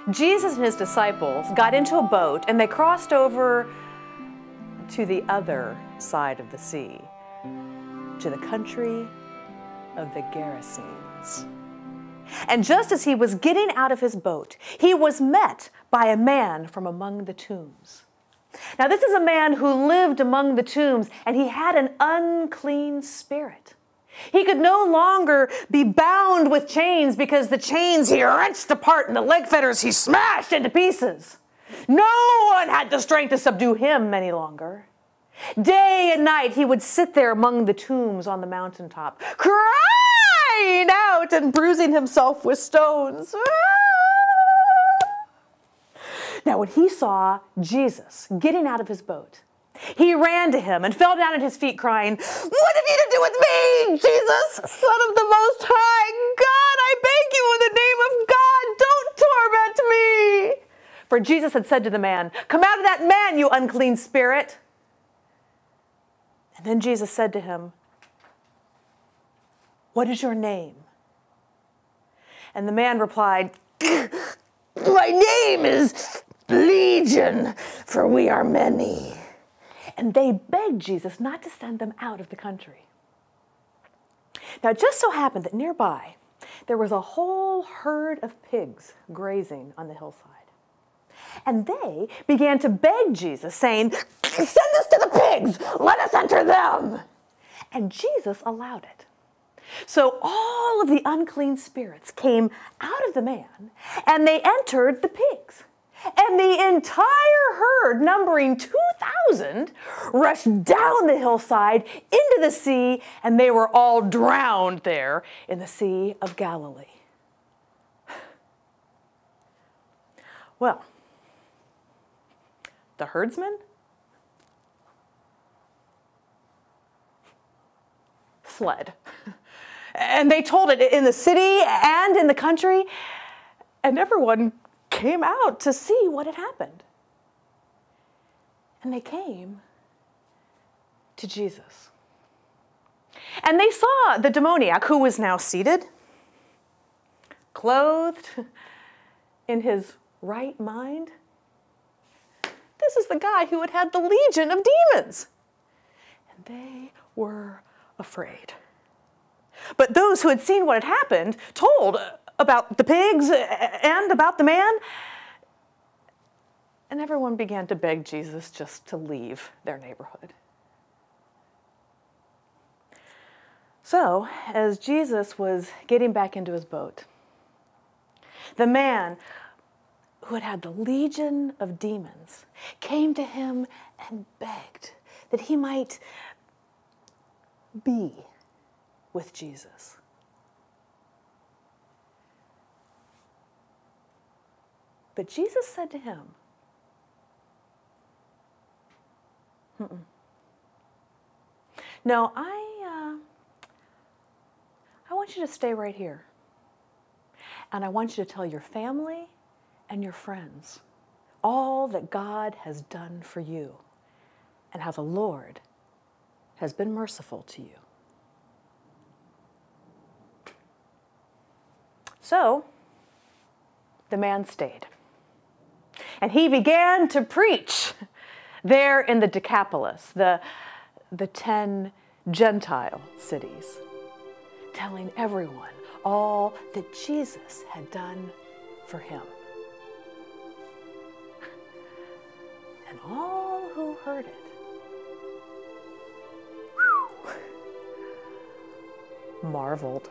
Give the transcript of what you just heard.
Jesus and his disciples got into a boat and they crossed over to the other side of the sea, to the country of the Gerasenes. And just as he was getting out of his boat, he was met by a man from among the tombs. Now, this is a man who lived among the tombs, and he had an unclean spirit. He could no longer be bound with chains because the chains he wrenched apart and the leg fetters he smashed into pieces. No one had the strength to subdue him any longer. Day and night he would sit there among the tombs on the mountaintop, crying out and bruising himself with stones. Now, when he saw Jesus getting out of his boat, he ran to him and fell down at his feet crying, "What have you to do with me, Jesus, Son of the Most High? God, I beg you in the name of God, don't torment me." For Jesus had said to the man, "Come out of that man, you unclean spirit." And then Jesus said to him, "What is your name?" And the man replied, "My name is Legion, for we are many." And they begged Jesus not to send them out of the country. Now, it just so happened that nearby, there was a whole herd of pigs grazing on the hillside. And they began to beg Jesus, saying, "Send us to the pigs, let us enter them." And Jesus allowed it. So all of the unclean spirits came out of the man, and they entered the pigs. And the entire herd, numbering 2,000, rushed down the hillside into the sea, and they were all drowned there in the Sea of Galilee. Well, the herdsmen fled. And they told it in the city and in the country, and everyone came out to see what had happened. And they came to Jesus. And they saw the demoniac, who was now seated, clothed in his right mind. This is the guy who had had the legion of demons. And they were afraid. But those who had seen what had happened told about the pigs and about the man. And everyone began to beg Jesus just to leave their neighborhood. So, as Jesus was getting back into his boat, the man who had had the legion of demons came to him and begged that he might be with Jesus. But Jesus said to him, "No, I want you to stay right here. And I want you to tell your family and your friends all that God has done for you and how the Lord has been merciful to you." So the man stayed. And he began to preach there in the Decapolis, the 10 Gentile cities, telling everyone all that Jesus had done for him. And all who heard it marveled.